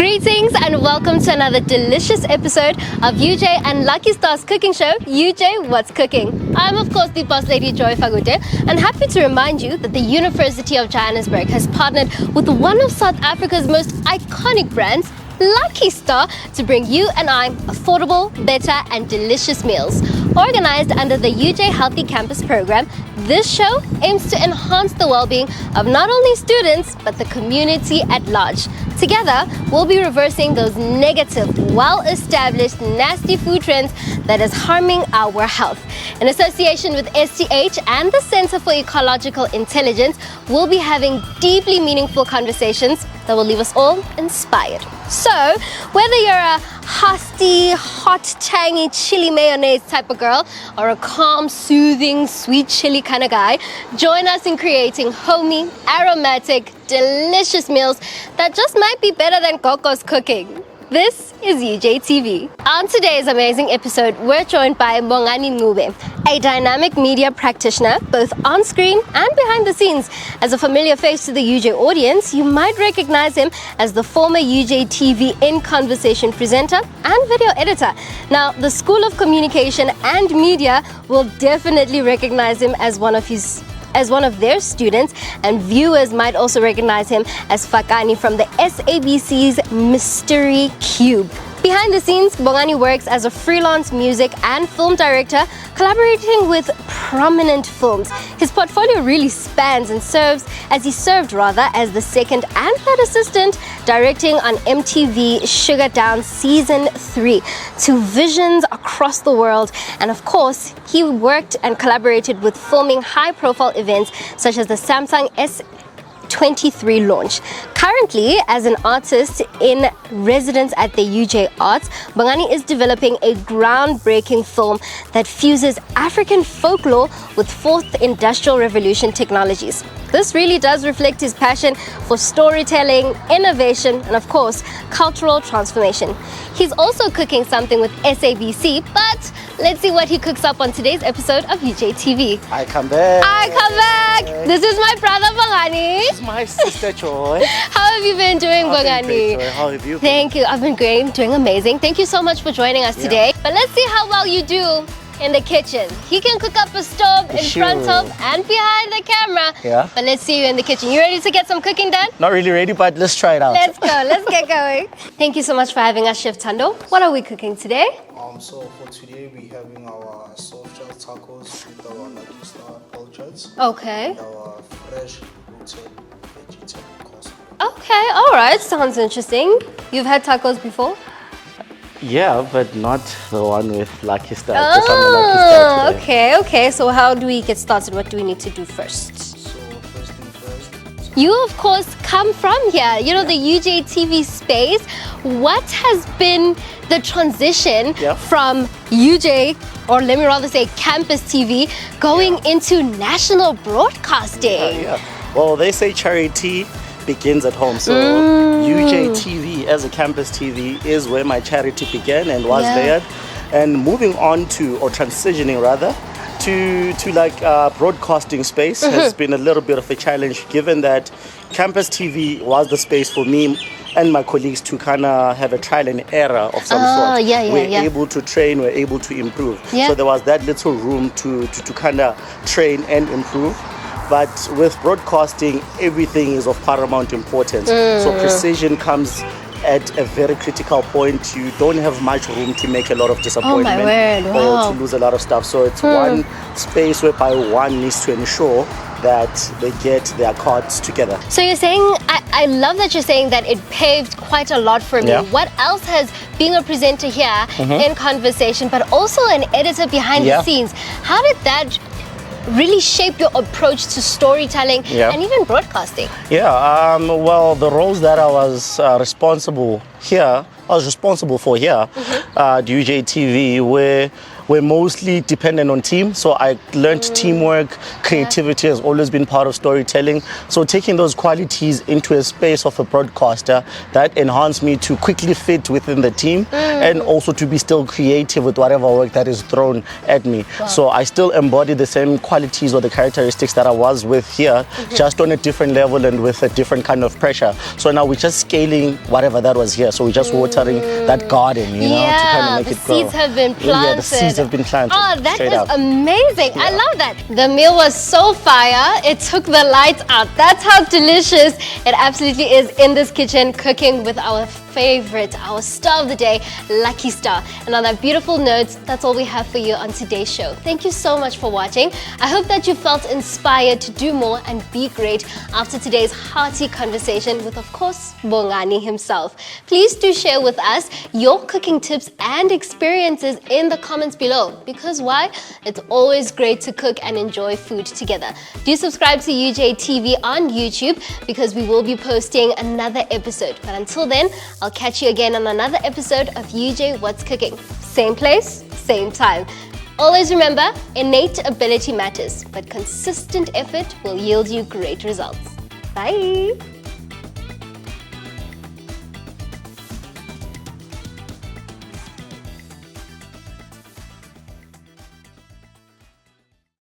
Greetings and welcome to another delicious episode of UJ and Lucky Star's cooking show, UJ What's Cooking. I'm of course the boss lady Joy Fagute and happy to remind you that the University of Johannesburg has partnered with one of South Africa's most iconic brands, Lucky Star, to bring you and I affordable, better and delicious meals. Organized under the UJ Healthy Campus program, this show aims to enhance the well-being of not only students but the community at large. Together, we'll be reversing those negative, well-established, nasty food trends that is harming our health. In association with STH and the Center for Ecological Intelligence, we'll be having deeply meaningful conversations that will leave us all inspired. So, whether you're a husty, hot, tangy chili mayonnaise type of girl or a calm, soothing, sweet chili kind of guy, join us in creating homey, aromatic, delicious meals that just might be better than Coco's cooking. This is UJTV. On today's amazing episode, we're joined by Bongani Mncube, a dynamic media practitioner, both on screen and behind the scenes. As a familiar face to the UJ audience, you might recognize him as the former UJTV In Conversation presenter and video editor. Now, the School of Communication and Media will definitely recognize him as one of their students, and viewers might also recognize him as Fakani from the SABC's Mystery Cube. Behind the scenes, Bongani works as a freelance music and film director, collaborating with prominent films. His portfolio really spans and served as the second and third assistant, directing on MTV Sugar Down Season 3 to visions across the world. And of course, he worked and collaborated with filming high-profile events such as the Samsung S23 launch. Currently, as an artist in residence at the UJ Arts, Bongani is developing a groundbreaking film that fuses African folklore with fourth industrial revolution technologies. This really does reflect his passion for storytelling, innovation, and of course, cultural transformation. He's also cooking something with SABC, but let's see what he cooks up on today's episode of UJTV. I come back. This is my brother Bongani. This is my sister Joy. How have you been doing, Bongani? Great, Joy. How have you been? Thank you. I've been great, doing amazing. Thank you so much for joining us today. But let's see how well you do in the kitchen. He can cook up a stove in front of and behind the camera. Yeah. But let's see you in the kitchen. You ready to get some cooking done? Not really ready, but let's try it out. Let's go. Let's get going. Thank you so much for having us, Chef Tando. What are we cooking today? So for today we're having our soft shell tacos with our Lucky Star pilchards. Okay. And our fresh rooted vegetable coleslaw. Okay. All right. Sounds interesting. You've had tacos before? Yeah, but not the one with Lucky Star. Just on the Lucky Star today. Okay. So how do we get started? What do we need to do first? So first thing first. You, of course, come from here, the UJTV space. What has been the transition from UJ, or let me rather say campus TV, going into national broadcasting? Well, they say charity begins at home. So UJTV as a campus TV is where my charity began and was there. And moving on to, or transitioning rather, to like broadcasting space has been a little bit of a challenge, given that campus TV was the space for me and my colleagues to kind of have a trial and error of some sort. We're able to train, we're able to improve. So there was that little room to kind of train and improve. But with broadcasting, everything is of paramount importance. So precision comes at a very critical point. You don't have much room to make a lot of disappointment or to lose a lot of stuff. So it's one space whereby one needs to ensure that they get their cards together. So you're saying, I love that you're saying that it paved quite a lot for me. What else has being a presenter here in conversation, but also an editor behind the scenes, how did that really shape your approach to storytelling and even broadcasting? Well, the roles that I was responsible for here at UJTV were we're mostly dependent on team. So I learned teamwork, creativity has always been part of storytelling. So taking those qualities into a space of a broadcaster, that enhanced me to quickly fit within the team and also to be still creative with whatever work that is thrown at me. So I still embody the same qualities or the characteristics that I was with here, just on a different level and with a different kind of pressure. So now we're just scaling whatever that was here. So we're just watering that garden, you know, to kind of make it grow. The seeds have been planted. Yeah, the seeds have been planted. Oh, that is up. amazing. I love that. The meal was so fire. It took the lights out. That's how delicious it absolutely is in this kitchen, cooking with our favorite, our star of the day, Lucky Star. And on that beautiful note, that's all we have for you on today's show. Thank you so much for watching. I hope that you felt inspired to do more and be great after today's hearty conversation with, of course, Bongani himself. Please do share with us your cooking tips and experiences in the comments below, because why? It's always great to cook and enjoy food together. Do subscribe to UJTV on YouTube, because we will be posting another episode. But until then, I'll catch you again on another episode of UJ What's Cooking. Same place, same time. Always remember, innate ability matters, but consistent effort will yield you great results. Bye.